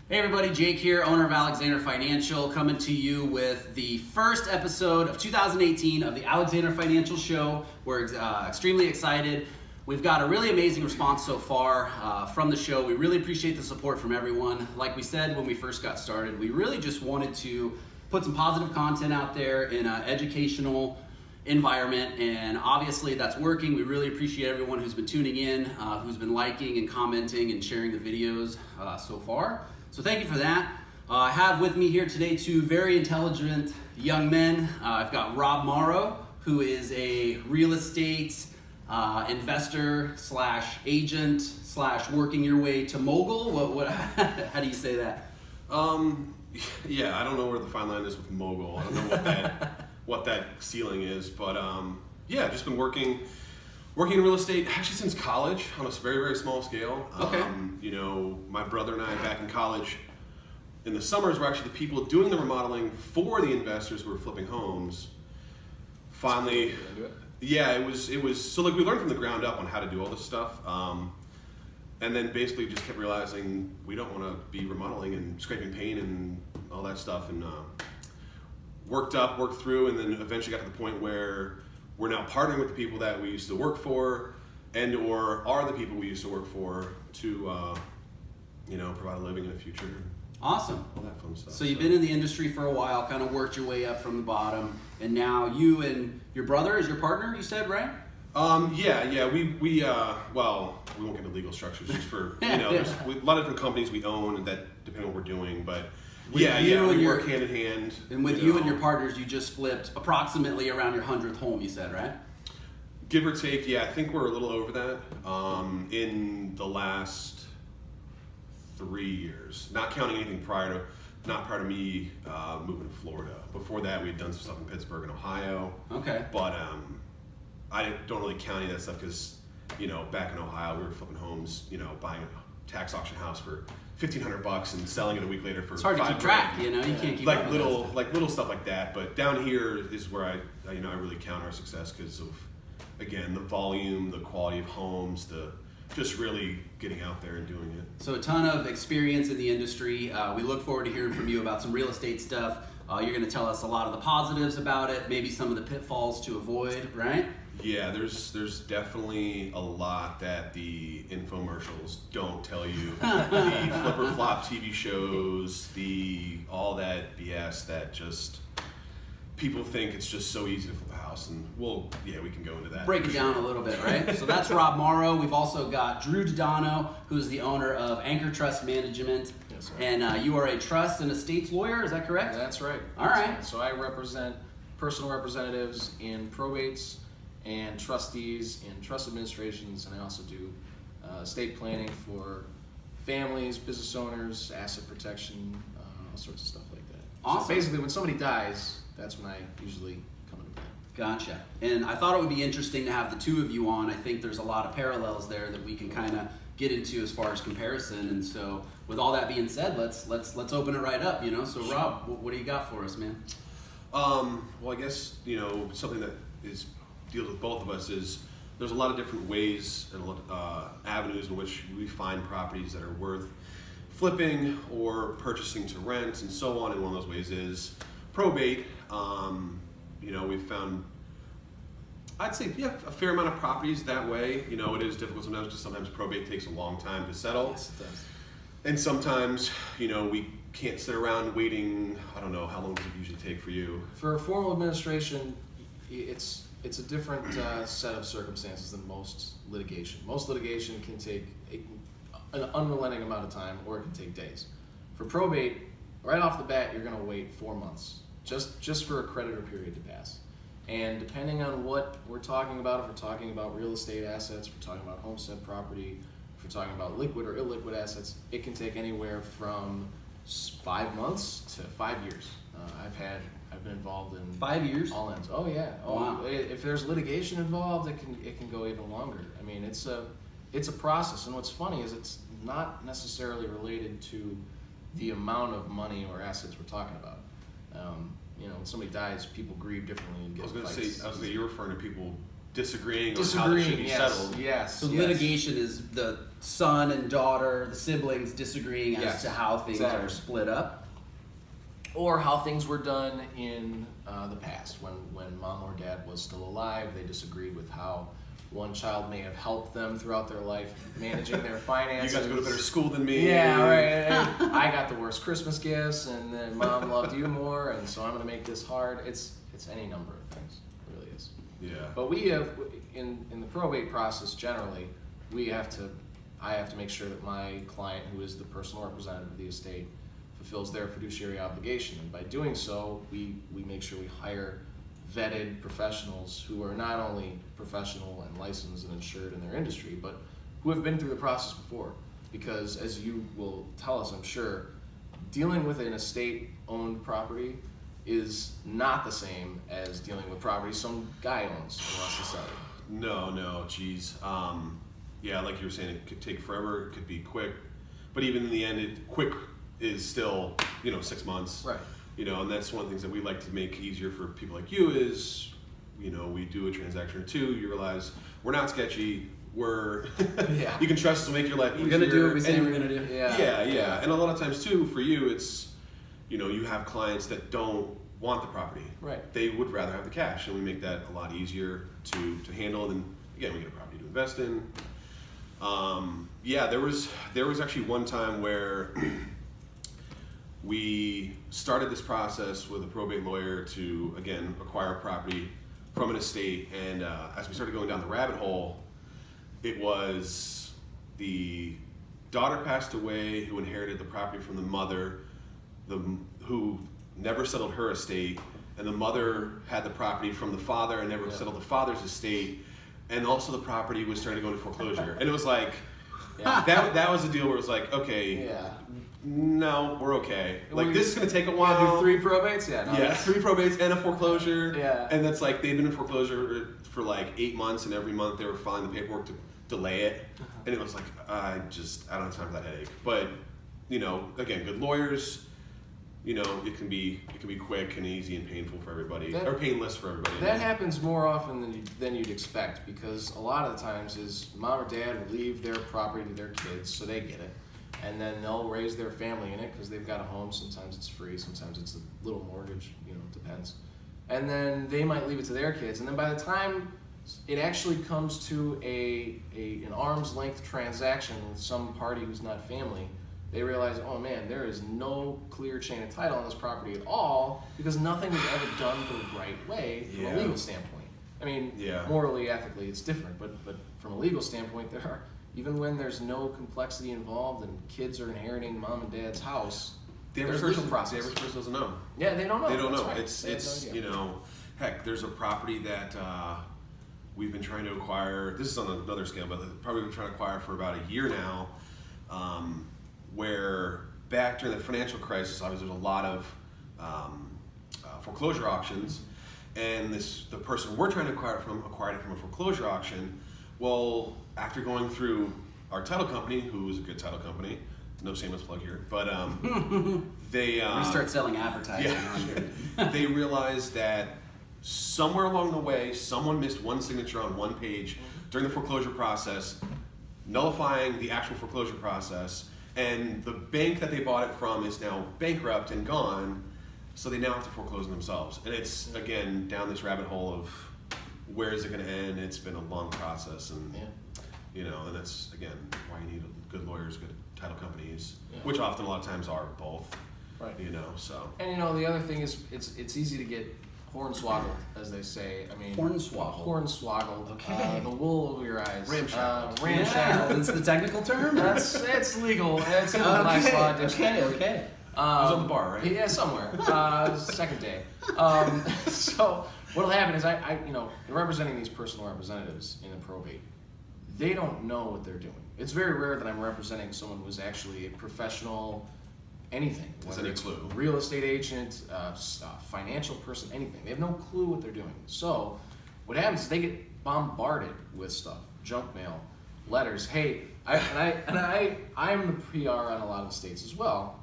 Hey everybody, Jake here, owner of Alexander Financial, coming to you with the first episode of 2018 of the Alexander Financial Show. We're extremely excited. We've got a really amazing response so far from the show. We really appreciate the support from everyone. Like we said when we first got started, we really just wanted to put some positive content out there in an educational environment, and obviously that's working. We really appreciate everyone who's been tuning in, who's been liking and commenting and sharing the videos so far. So thank you for that. I have with me here today two very intelligent young men. I've got Rob Marrow, who is a real estate investor slash agent slash working your way to mogul. How do you say that? Yeah, I don't know where the fine line is with mogul. I don't know what that ceiling is, but yeah, just been working in real estate actually since college on a very, very small scale. Okay. You know, my brother and I back in college, in the summers, were actually the people doing the remodeling for the investors who were flipping homes. Finally, yeah, it was so like we learned from the ground up on how to do all this stuff, and then basically just kept realizing we don't want to be remodeling and scraping paint and all that stuff, and worked through, and then eventually got to the point where we're now partnering with the people that we used to work for, and or are the people we used to work for to, provide a living in the future. Awesome. All that fun stuff. So you've been in the industry for a while, kind of worked your way up from the bottom, and now you and your brother is your partner, you said, right? Yeah. We won't get into legal structures just for, there's a lot of different companies we own and that depending on what we're doing, but we work hand in hand. And with you and your partners, you just flipped approximately around your 100th home, you said, right? Give or take, yeah, I think we're a little over that in the last 3 years, not counting anything prior to me moving to Florida. Before that, we had done some stuff in Pittsburgh and Ohio. Okay. But I don't really count any of that stuff because, back in Ohio, we were flipping homes, buying a tax auction house for $1,500 and selling it a week later for it's hard to keep track, you can't keep like little stuff like that. But down here is where I really count our success because of, again, the volume, the quality of homes, the just really getting out there and doing it. So a ton of experience in the industry. We look forward to hearing from you about some real estate stuff. You're going to tell us a lot of the positives about it, maybe some of the pitfalls to avoid, right? Yeah, there's definitely a lot that the infomercials don't tell you. The flip or flop TV shows, all that BS that just people think it's just so easy to flip a house, and we can go into that. Break it down a little bit, right? So that's Rob Marrow. We've also got Drew Daddono, who's the owner of Anchor Trust Management. Yes, sir. And you are a trust and estates lawyer, is that correct? That's right. All right. So I represent personal representatives in probates and trustees in trust administrations, and I also do estate planning for families, business owners, asset protection, all sorts of stuff like that. Awesome. So basically, when somebody dies, that's when I usually come into play. Gotcha. And I thought it would be interesting to have the two of you on. I think there's a lot of parallels there that we can kind of get into as far as comparison. And so with all that being said, let's open it right up, So Rob, what do you got for us, man? Well, I guess, something that deals with both of us is there's a lot of different ways and avenues in which we find properties that are worth flipping or purchasing to rent and so on. And one of those ways is probate. We've found, I'd say, a fair amount of properties that way. It is difficult sometimes because sometimes probate takes a long time to settle. Yes, it does. And sometimes, we can't sit around waiting. I don't know, how long does it usually take for you? For formal administration, it's a different set of circumstances than most litigation. Most litigation can take an unrelenting amount of time, or it can take days. For probate, right off the bat, you're going to wait 4 months just for a creditor period to pass. And depending on what we're talking about, if we're talking about real estate assets, if we're talking about homestead property, if we're talking about liquid or illiquid assets, it can take anywhere from 5 months to 5 years. I've been involved in 5 years. All ends. Oh yeah. Oh wow. If there's litigation involved, it can go even longer. I mean, it's a process, and what's funny is it's not necessarily related to the amount of money or assets we're talking about. When somebody dies, people grieve differently and get fights. I was going to say, you're referring to people disagreeing on how it should be settled. Yes. So litigation is the son and daughter, the siblings disagreeing as to how things are split up. Or how things were done in the past. When mom or dad was still alive, they disagreed with how one child may have helped them throughout their life managing their finances. You got to go to better school than me. Yeah, right. And I got the worst Christmas gifts, and then mom loved you more, and so I'm going to make this hard. It's any number of things. It really is. Yeah. But we have, in the probate process generally, I have to make sure that my client, who is the personal representative of the estate, fulfills their fiduciary obligation. And by doing so, we make sure we hire vetted professionals who are not only professional and licensed and insured in their industry, but who have been through the process before. Because as you will tell us, I'm sure, dealing with an estate-owned property is not the same as dealing with property some guy owns and wants to sell it. No, geez. Yeah, like you were saying, it could take forever, it could be quick. But even in the end, quick is still, 6 months. Right. And that's one of the things that we like to make easier for people like you is, we do a transaction or two, you realize we're not sketchy, you can trust us to make your life easier. We're gonna do what we say we're gonna do. Yeah. And a lot of times too, for you, it's, you have clients that don't want the property. Right. They would rather have the cash, and we make that a lot easier to handle. And again, we get a property to invest in. There was actually one time where we started this process with a probate lawyer to, again, acquire a property from an estate. And as we started going down the rabbit hole, it was the daughter passed away who inherited the property from the mother, who never settled her estate, and the mother had the property from the father and never settled the father's estate, and also the property was starting to go into foreclosure. And it was like, that was a deal where it was like, okay, no, we're okay. Like, this is going to take a while. Do 3 probates? 3 probates and a foreclosure. Yeah. And that's like, they've been in foreclosure for like 8 months, and every month they were filing the paperwork to delay it. And it was like, I don't have time for that headache. But, again, good lawyers, it can be quick and easy and painful for everybody, or painless for everybody. That happens more often than you'd expect, because a lot of the times is mom or dad will leave their property to their kids so they get it, and then they'll raise their family in it because they've got a home. Sometimes it's free, sometimes it's a little mortgage, depends. And then they might leave it to their kids, and then by the time it actually comes to an arm's length transaction with some party who's not family, they realize, oh man, there is no clear chain of title on this property at all, because nothing was ever done the right way from a legal standpoint. I mean, morally, ethically, it's different, but from a legal standpoint, even when there's no complexity involved and kids are inheriting mom and dad's house, there's legal process. The average person doesn't know. Yeah, they don't know. They don't know. Right. It's heck, there's a property that we've been trying to acquire. This is on another scale, but probably we've been trying to acquire for about a year now. Where back during the financial crisis, obviously there's a lot of foreclosure auctions, and the person we're trying to acquired it from a foreclosure auction. Well, after going through our title company, who is a good title company, no shameless plug here, but they we start selling advertising. They realized that somewhere along the way, someone missed one signature on one page during the foreclosure process, nullifying the actual foreclosure process. And the bank that they bought it from is now bankrupt and gone, so they now have to foreclose on themselves. And it's, again, down this rabbit hole of where is it going to end? It's been a long process, and and that's, again, why you need good lawyers, good title companies, which often a lot of times are both. Right. So. And the other thing is, it's easy to get hornswoggled, as they say. I mean, hornswoggled. Okay. The wool over your eyes. Ramshackled. Yeah, that's the technical term. It's legal. It's in the Black's Law Dictionary. Okay. It was on the bar, right? Yeah, somewhere. Second day. So what'll happen is I representing these personal representatives in a probate, they don't know what they're doing. It's very rare that I'm representing someone who's actually a professional. Anything, whether it's a real estate agent, financial person, anything. They have no clue what they're doing. So what happens is they get bombarded with stuff, junk mail, letters. Hey, I'm the PR on a lot of estates as well,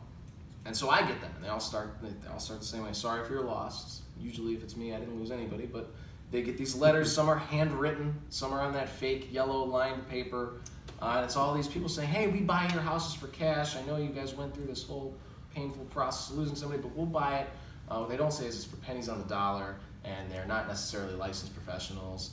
and so I get them, and they all start the same way. Sorry for your loss. Usually, if it's me, I didn't lose anybody, but They get these letters. Some are handwritten. Some are on that fake yellow lined paper. And it's all these people saying, hey, we buy your houses for cash. I know you guys went through this whole painful process of losing somebody, but we'll buy it. What they don't say is it's for pennies on the dollar, and they're not necessarily licensed professionals.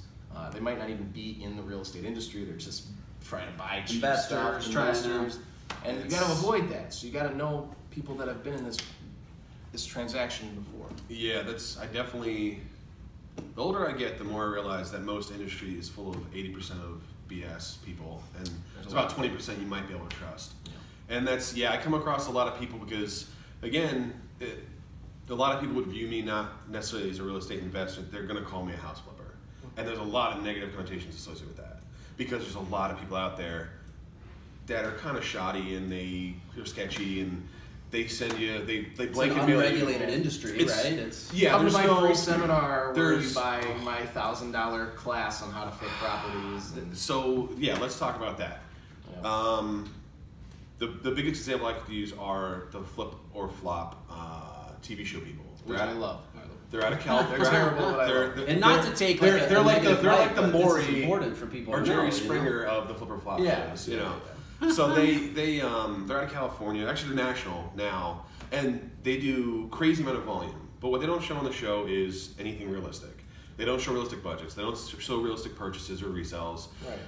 They might not even be in the real estate industry. They're just trying to buy cheap stuff. Investors. And you got to avoid that. So you got to know people that have been in this transaction before. Yeah, I definitely. The older I get, the more I realize that most industry is full of 80% of BS people, and there's about 20% you might be able to trust. Yeah. And I come across a lot of people because, again, a lot of people would view me not necessarily as a real estate investor. They're going to call me a house flipper. And there's a lot of negative connotations associated with that because there's a lot of people out there that are kind of shoddy and they're sketchy and they send you, they blanket mail. It's an unregulated industry, right? Come to my free seminar where you buy my $1,000 class on how to flip properties. So yeah, let's talk about that. Yeah. The biggest example I could use are the flip or flop TV show people. Which I love. They're out of California. They're terrible, but and not to take like they're like the Maury important for people or Jerry Springer of the flip or flop shows. You know. So they're out of California. Actually, they're national now, and they do crazy amount of volume. But what they don't show on the show is anything realistic. They don't show realistic budgets. They don't show realistic purchases or resales. Right.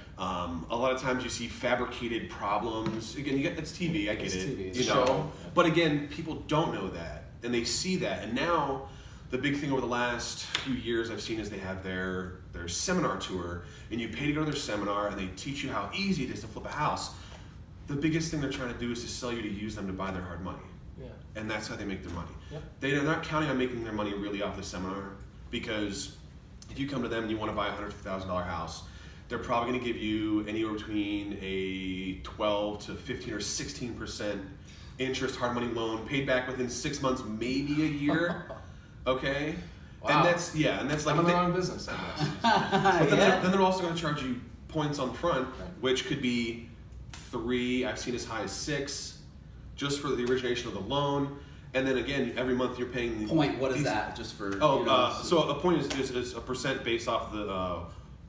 A lot of times you see fabricated problems. Again, it's TV. I get it. TV. It's you know. Show. But again, people don't know that, and they see that. And now, the big thing over the last few years I've seen is they have their seminar tour, and you pay to go to their seminar, and they teach you how easy it is to flip a house. The biggest thing they're trying to do is to sell you to use them to buy their hard money. Yeah. And that's how they make their money. Yep. They're not counting on making their money really off the seminar, because if you come to them and you want to buy a $150,000 house, they're probably going to give you anywhere between a 12 to 15 or 16% interest hard money loan paid back within 6 months, maybe a year. Okay? Wow. And that's like... I'm in the wrong business, I guess. But then they're also going to charge you points on front, which could be 3, I've seen as high as 6, just for the origination of the loan. And then again, every month you're paying... Point, what is that? Just for... So a point is a percent based off the...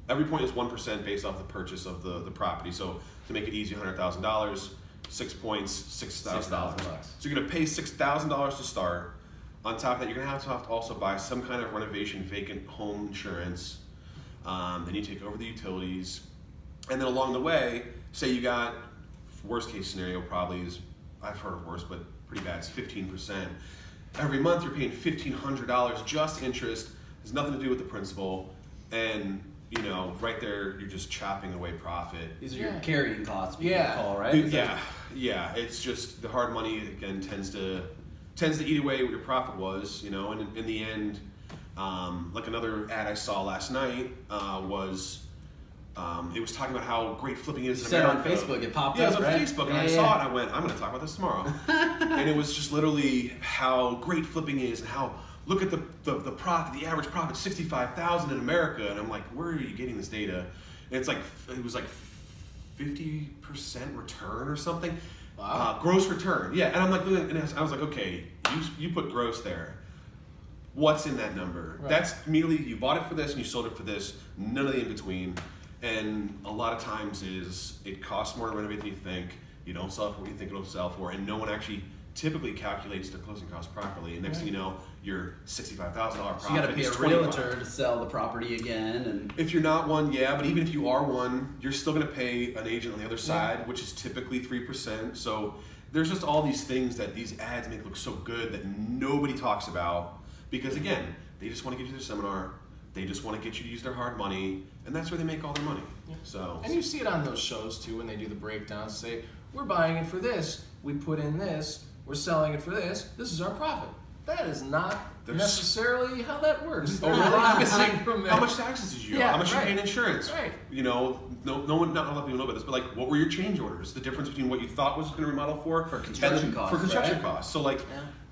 every point is 1% based off the purchase of the property. So to make it easy, $100,000, 6 points, $6,000. So you're going to pay $6,000 to start. On top of that, you're going to have to also buy some kind of renovation vacant home insurance. Then you take over the utilities. And then along the way, say you got... Worst case scenario probably is, I've heard of worse, but pretty bad, it's 15%. Every month you're paying $1,500 just interest, has nothing to do with the principal, and right there you're just chopping away profit. These are your carrying costs, call, right? Yeah. It's just the hard money again tends to eat away what your profit was, and in the end, like another ad I saw last night was. It was talking about how great flipping is in America. On Facebook, it popped up. Yeah, it was on Facebook, and I saw it, and I went, I'm going to talk about this tomorrow. And it was just literally how great flipping is, and how, look at the profit, the average profit, $65,000 in America. And I'm like, where are you getting this data? And it was like 50% return or something. Wow. Gross return. Yeah, and I'm like, and I was like, okay, you put gross there. What's in that number? Right. That's merely, you bought it for this and you sold it for this, none of the in between. And a lot of times it costs more to renovate than you think. You don't sell it for what you think it'll sell for, and no one actually typically calculates the closing costs properly. And next thing you know, your $65,000 profit. So you got to pay a realtor to sell the property again. And if you're not one, but even if you are one, you're still going to pay an agent on the other side, which is typically 3%. So there's just all these things that these ads make look so good that nobody talks about, because again, they just want to get you to their seminar. They just want to get you to use their hard money, and that's where they make all their money. Yeah. So, and you see it on those shows too when they do the breakdowns. Say, we're buying it for this, we put in this, we're selling it for this. This is our profit. That is not necessarily how that works. How much taxes did you owe? How much you pay in insurance? Right. No one, not a lot of people know about this, but like, what were your change orders? The difference between what you thought was going to remodel for construction costs. Costs. So like,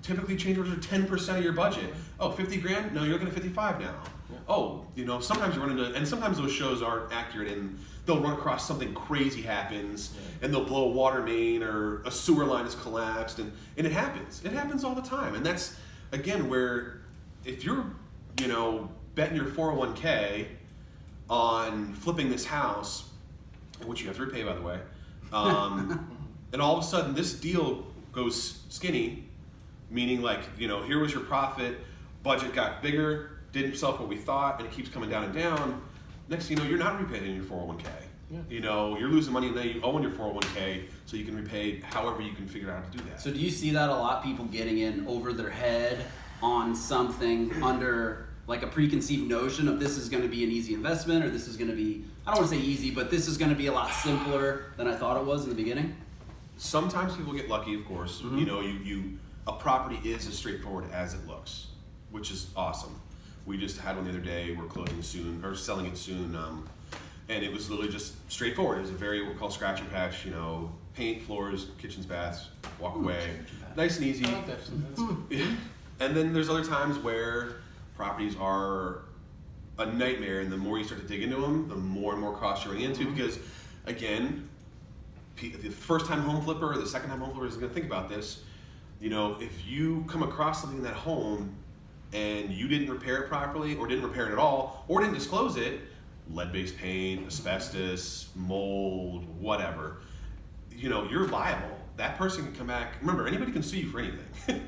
typically change orders are 10% of your budget. Oh, $50,000? No, you're looking at $55,000 now. Oh, sometimes you run into, and sometimes those shows aren't accurate, and they'll run across something crazy happens, and they'll blow a water main or a sewer line has collapsed, and it happens. It happens all the time, and that's again where if you're betting your 401k on flipping this house, which you have to repay, by the way. And all of a sudden, this deal goes skinny, meaning like, here was your profit, budget got bigger, didn't sell for what we thought, and it keeps coming down and down. Next thing you know, you're not repaying your 401k. Yeah. You're losing money, and then you owe on your 401k, so you can repay however you can figure out how to do that. So do you see that a lot, people getting in over their head on something under like a preconceived notion of this is going to be an easy investment, or this is going to be, I don't want to say easy, but this is going to be a lot simpler than I thought it was in the beginning? Sometimes people get lucky, of course. A property is as straightforward as it looks, which is awesome. We just had one the other day. We're closing soon, or selling it soon, and it was literally just straightforward. It was a very, what we call scratch and patch. Paint, floors, kitchens, baths, walk away, nice and easy. I like that. And then there's other times where properties are a nightmare, and the more you start to dig into them, the more and more costs you're running into. Because, again, the first-time home flipper or the second-time home flipper is going to think about this. If you come across something in that home and you didn't repair it properly, or didn't repair it at all, or didn't disclose it, lead-based paint, asbestos, mold, whatever, you're liable. That person can come back. Remember, anybody can sue you for anything,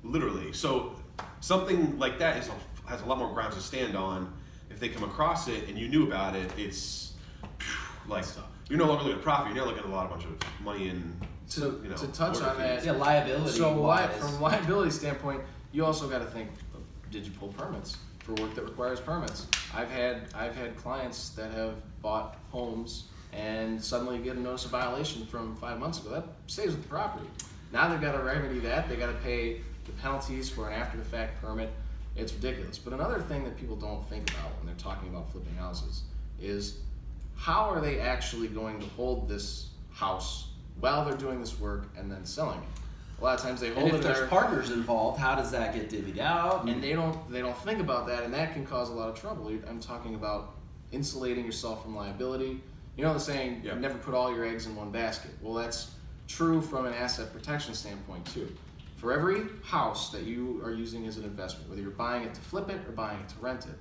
literally. So something like that has a lot more grounds to stand on. If they come across it and you knew about it, it's like you're no longer looking at profit. You're now looking at a bunch of money in. To touch on that, Yeah, liability. So from a liability standpoint, you also got to think: did you pull permits for work that requires permits? I've had clients that have bought homes and suddenly get a notice of violation from 5 months ago. That stays with the property. Now they've got to remedy that. They got to pay the penalties for an after-the-fact permit. It's ridiculous. But another thing that people don't think about when they're talking about flipping houses is how are they actually going to hold this house while they're doing this work and then selling it? A lot of times they hold And it if there, there's partners involved, how does that get divvied out? and they don't think about that, and that can cause a lot of trouble. I'm talking about insulating yourself from liability. The saying, Yeah. never put all your eggs in one basket. Well, that's true from an asset protection standpoint too. For every house that you are using as an investment, whether you're buying it to flip it or buying it to rent it,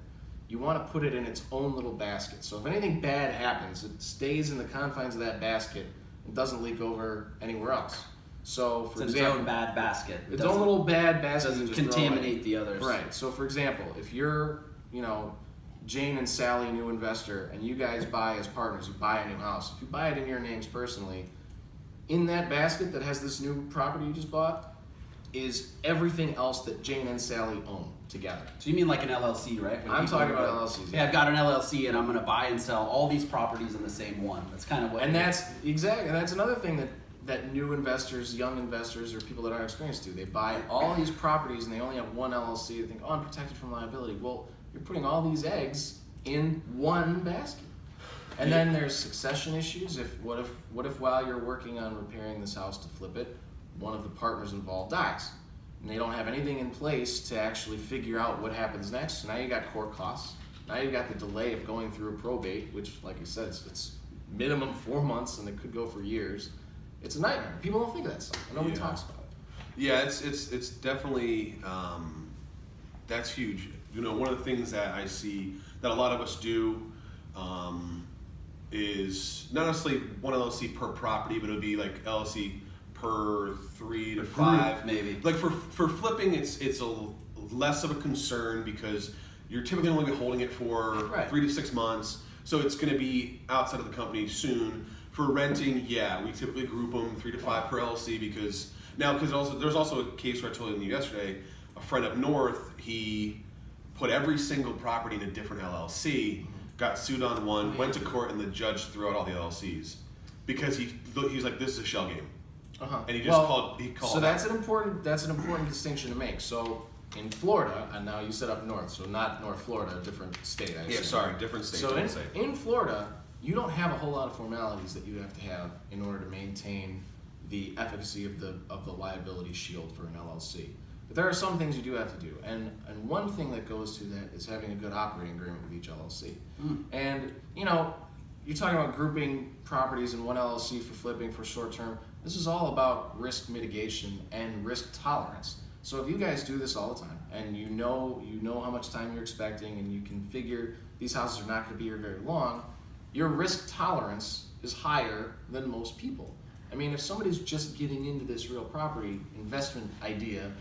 you want to put it in its own little basket. So if anything bad happens, it stays in the confines of that basket and doesn't leak over anywhere else. So for It's its example, own bad basket. its own little bad basket doesn't you just throw contaminate in. the others. Right. So for example, if you're, Jane and Sally, new investor, and you guys buy as partners, you buy a new house. If you buy it in your names personally, in that basket that has this new property you just bought is everything else that Jane and Sally own together. So you mean like an LLC, right? When I'm people talking go, about LLCs. Yeah, I've got an LLC and I'm going to buy and sell all these properties in the same one. That's kind of what. And that's another thing that new investors, young investors, or people that aren't experienced do. They buy all these properties and they only have one LLC. They think, I'm protected from liability. Well, you're putting all these eggs in one basket. And then there's succession issues. What if while you're working on repairing this house to flip it, one of the partners involved dies, and they don't have anything in place to actually figure out what happens next. So now you got court costs. Now you got the delay of going through probate, which, like I said, it's minimum 4 months, and it could go for years. It's a nightmare. People don't think of that stuff. Nobody talks about it. Yeah, it's definitely that's huge. One of the things that I see that a lot of us do is not necessarily one LLC per property, but it would be like LLC per 3 to 5, maybe. Like for flipping, it's a less of a concern because you're typically only holding it for 3 to 6 months, so it's going to be outside of the company soon. For renting, yeah, we typically group them 3 to 5 per LLC because there's also a case where I told you yesterday, a friend up north, he put every single property in a different LLC, got sued on one, went to court, and the judge threw out all the LLCs because he's like, this is a shell game. And he just called. So that's an important distinction to make. So in Florida, and now you said up north, so not North Florida, a different state. Yeah, sorry, different state. So in Florida, you don't have a whole lot of formalities that you have to have in order to maintain the efficacy of the liability shield for an LLC. But there are some things you do have to do, and one thing that goes to that is having a good operating agreement with each LLC. And you're talking about grouping properties in one LLC for flipping for short term. This is all about risk mitigation and risk tolerance. So if you guys do this all the time, and you know how much time you're expecting, and you can figure these houses are not going to be here very long, your risk tolerance is higher than most people. I mean, if somebody's just getting into this real property investment idea,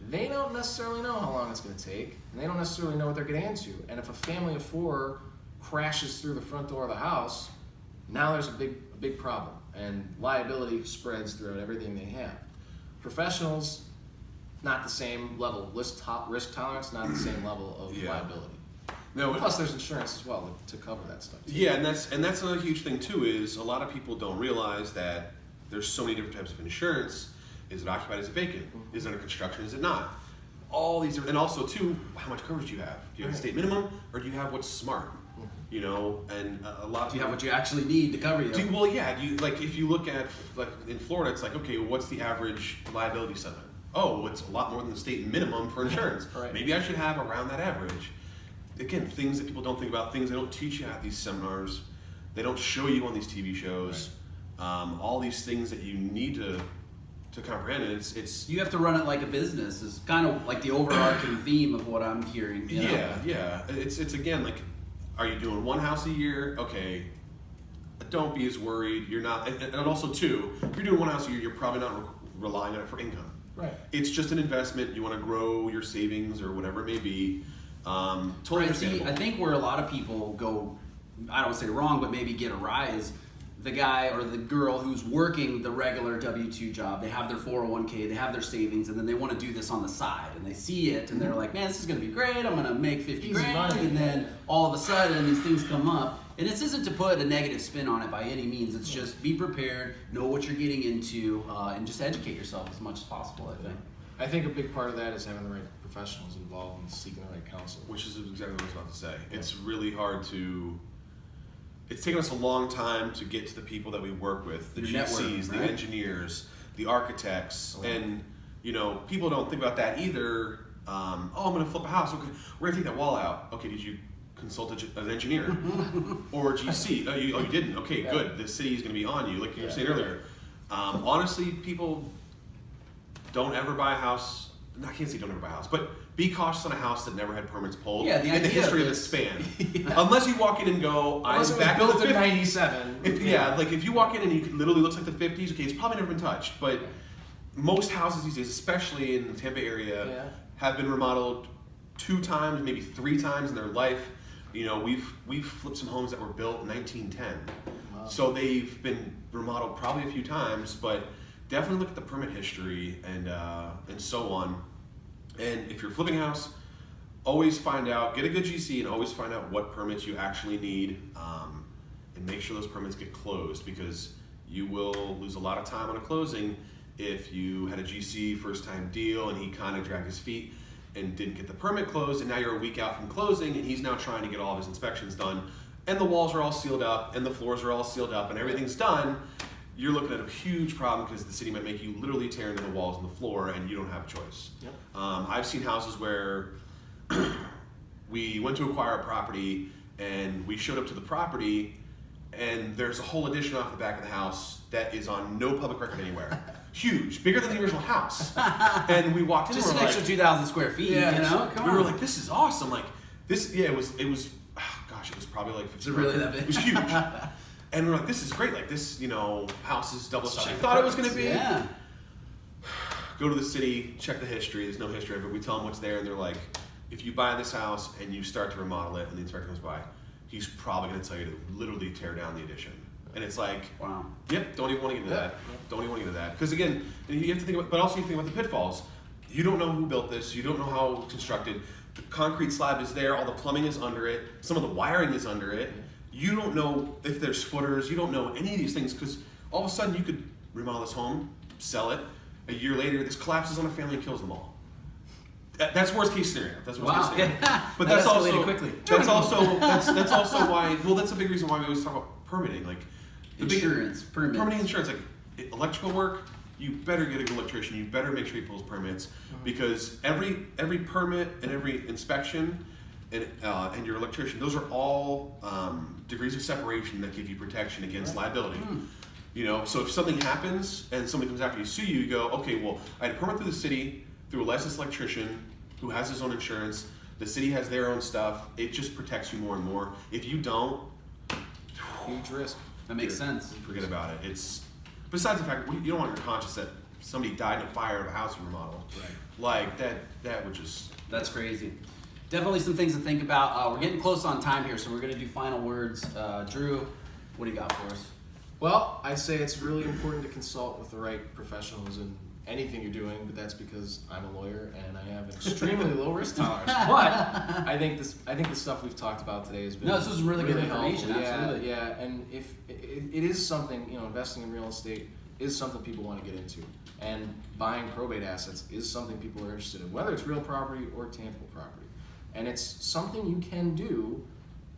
they don't necessarily know how long it's going to take, and they don't necessarily know what they're getting into. And if a family of 4 crashes through the front door of the house, now there's a big problem, and liability spreads throughout everything they have. Professionals, not the same level. Risk tolerance, not the same level of liability. No, plus there's insurance as well to cover that stuff too. Yeah, and that's another huge thing too. Is a lot of people don't realize that there's so many different types of insurance. Is it occupied? Is it vacant? Is it under construction? Is it not? All these different, and also too, how much coverage do you have? Do you have a state minimum, or do you have what's smart? You know, and a lot. Do you have what you actually need to cover you? Well, yeah. Do you, like, if you look at, like, in Florida, it's like, okay, what's the average liability settlement? Oh, it's a lot more than the state minimum for insurance. Right. Maybe I should have around that average. Again, things that people don't think about, things they don't teach you at these seminars, they don't show you on these TV shows. Right. All these things that you need to comprehend. It's you have to run it like a business. Is kind of like the overarching theme of what I'm hearing. You know? Yeah. It's again, like, are you doing one house a year? Okay, don't be as worried. You're not, and also too, if you're doing one house a year, you're probably not relying on it for income. Right. It's just an investment. You want to grow your savings or whatever it may be. Totally understandable. See, I think where a lot of people go, I don't say wrong, but maybe get awry is the guy or the girl who's working the regular W-2 job. They have their 401k, they have their savings, and then they want to do this on the side. And they see it, and they're like, man, this is going to be great. I'm going to make 50 grand. And then all of a sudden, these things come up. And this isn't to put a negative spin on it by any means. It's just be prepared, know what you're getting into, and just educate yourself as much as possible, I think. I think a big part of that is having the right professionals involved and seeking the right counsel. Which is exactly what I was about to say. Yeah. It's really hard to... It's taken us a long time to get to the people that we work with, the GCs, the engineers, the architects, and, you know, people don't think about that either. I'm going to flip a house. Okay, we're going to take that wall out. Okay, did you consult an engineer or GC? Oh, you didn't. Okay, good. The city is going to be on you, like you were saying earlier. Honestly, people don't ever buy a house. I can't say don't ever buy a house, but be cautious on a house that never had permits pulled in the history of its span. Unless you walk in and go, I'm back built in 97. Like if you walk in and it literally looks like the 50s, okay, it's probably never been touched. But most houses these days, especially in the Tampa area, have been remodeled 2 times, maybe 3 times in their life. You know, we've flipped some homes that were built in 1910. Wow. So they've been remodeled probably a few times, but definitely look at the permit history and so on. And if you're flipping a house, always find out, get a good GC and always find out what permits you actually need, and make sure those permits get closed, because you will lose a lot of time on a closing if you had a GC first time deal and he kind of dragged his feet and didn't get the permit closed, and now you're a week out from closing and he's now trying to get all of his inspections done, and the walls are all sealed up and the floors are all sealed up and everything's done. You're looking at a huge problem because the city might make you literally tear into the walls and the floor, and you don't have a choice. Yep. I've seen houses where we went to acquire a property and we showed up to the property and there's a whole addition off the back of the house that is on no public record anywhere. Huge, bigger than the original house. And we walked in, just an like, extra 2,000 square feet. You know, we were like, this is awesome. Like this, it was. Gosh, it was probably like 50. Is it really that big? It was huge. And we're like, this is great. Like this, you know, house is double size. I thought it was going to be. Yeah. Go to the city, check the history. There's no history of it. We tell them what's there, and they're like, if you buy this house and you start to remodel it, and the inspector comes by, he's probably going to tell you to literally tear down the addition. And it's like, wow. Yep, don't even want to get into that. Don't even want to get into that. Because again, you have to think about, but also you think about the pitfalls. You don't know who built this. You don't know how it's constructed. The concrete slab is there. All the plumbing is under it. Some of the wiring is under it. You don't know if there's footers. You don't know any of these things, because all of a sudden you could remodel this home, sell it. A year later, this collapses on a family and kills them all. That's worst case scenario. That's worst case scenario. But that's also quickly. That's also why. Well, that's a big reason why we always talk about permitting, like insurance, permits. Permitting insurance, like electrical work. You better get a good electrician. You better make sure you pull his permits, because every permit and every inspection and your electrician, those are all degrees of separation that give you protection against liability. You know, so if something happens and somebody comes after you, sue you, you go, okay, well, I had a permit through the city through a licensed electrician who has his own insurance. The city has their own stuff. It just protects you more and more. If you don't, Huge risk. That makes sense. forget about it. It's besides the fact you don't want your conscience that somebody died in a fire of a house you remodeled. Right. Like that would just. That's crazy. Definitely some things to think about. We're getting close on time here, so we're going to do final words. Drew, what do you got for us? Well, I'd say it's really important to consult with the right professionals in anything you're doing, but that's because I'm a lawyer and I have an extremely low risk tolerance. But I think the stuff we've talked about today has been No, this was really good helpful. information, absolutely. Yeah, and if it is something, investing in real estate is something people want to get into, and buying probate assets is something people are interested in, whether it's real property or tangible property, and it's something you can do,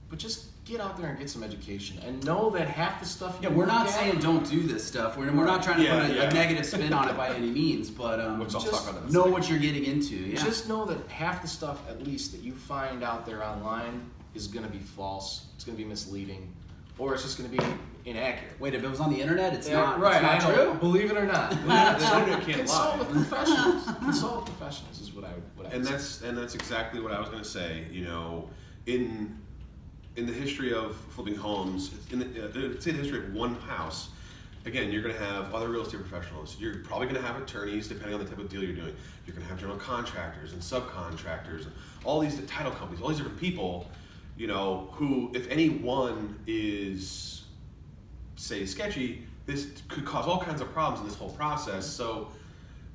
but just get out there and get some education and know that half the stuff you We're not look at- saying don't do this stuff. We're not trying to put a negative spin on it by any means, but Which I'll just talk about in a know second. what you're getting into. Yeah. Just know that half the stuff, at least, that you find out there online is going to be false, it's going to be misleading, or it's just going to be inaccurate. Wait, if it was on the internet, it's not. right, It's not I know. true. Believe it or not. The internet can't Consult lie. with professionals. Consult with professionals is what I would And say. that's exactly what I was going to say. In the history of flipping homes, say the history of one house, again, you're going to have other real estate professionals. You're probably going to have attorneys, depending on the type of deal you're doing. You're going to have general contractors and subcontractors, and all these title companies, all these different people, who, if any one is, say, sketchy, this could cause all kinds of problems in this whole process. So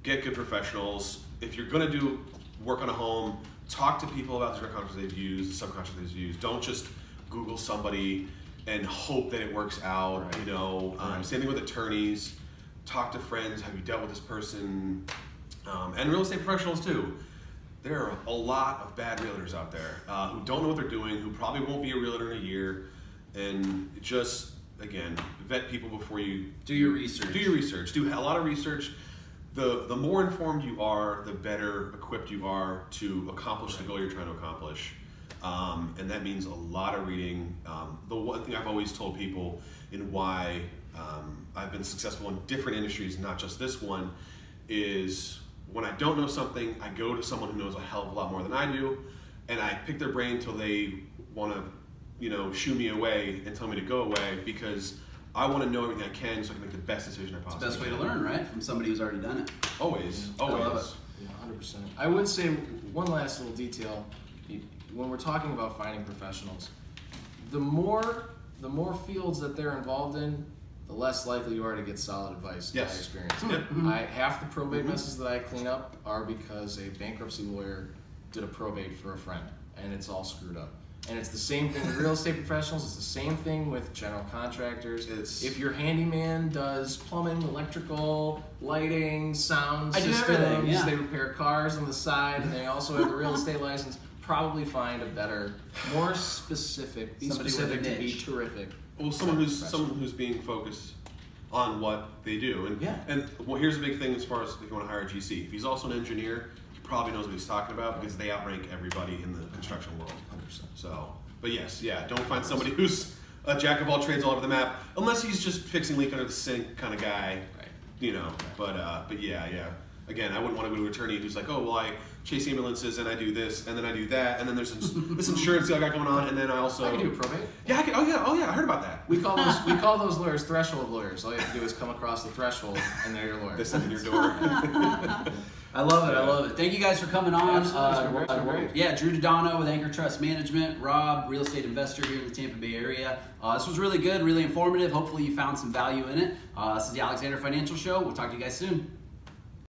get good professionals. If you're going to do work on a home, talk to people about the general contractors they've used, the subcontractors they've used. Don't just Google somebody and hope that it works out. Right. Same thing with attorneys. Talk to friends. Have you dealt with this person? And real estate professionals too. There are a lot of bad realtors out there who don't know what they're doing, who probably won't be a realtor in a year, and just, again, vet people before you Do your research. do your research. Do a lot of research. The more informed you are, the better equipped you are to accomplish the goal you're trying to accomplish. And that means a lot of reading. The one thing I've always told people in why I've been successful in different industries, not just this one, is when I don't know something, I go to someone who knows a hell of a lot more than I do, and I pick their brain until they want to, shoo me away and tell me to go away, because I want to know everything I can so I can make the best decision I It's possibly the best way can. to learn, right? From somebody who's already done it. Always, I love always. it. Yeah, 100%. I would say one last little detail. When we're talking about finding professionals, the more fields that they're involved in, the less likely you are to get solid advice. In my Yes. experience. Yep. Half the probate messes that I clean up are because a bankruptcy lawyer did a probate for a friend, and it's all screwed up. And it's the same thing with real estate professionals. It's the same thing with general contractors. If your handyman does plumbing, electrical, lighting, sound I do systems, everything, yeah. they repair cars on the side, and they also have a real estate license, probably find a better, more specific, be Somebody with a specific to be niche. terrific. Well, someone who's being focused on what they do, and Yeah. here's a big thing as far as if you want to hire a GC. If he's also an engineer, he probably knows what he's talking about because they outrank everybody in the construction world. 100%. So, but yes, don't find somebody who's a jack of all trades all over the map, unless he's just fixing leak under the sink kind of guy. Right. But yeah. Again, I wouldn't want to go to an attorney who's like, oh, well, I chase ambulances and I do this and then I do that and then there's this insurance deal I got going on and then I also. I can do a probate. Yeah, I can. Oh yeah, I heard about that. We call those lawyers threshold lawyers. All you have to do is come across the threshold, and they're your lawyer. They send in your door. I love it. Thank you guys for coming on. Absolutely. It's been great. Yeah, Drew Daddono with Anchor Trust Management, Rob, real estate investor here in the Tampa Bay area. This was really good, really informative. Hopefully you found some value in it. This is the Alexander Financial Show. We'll talk to you guys soon.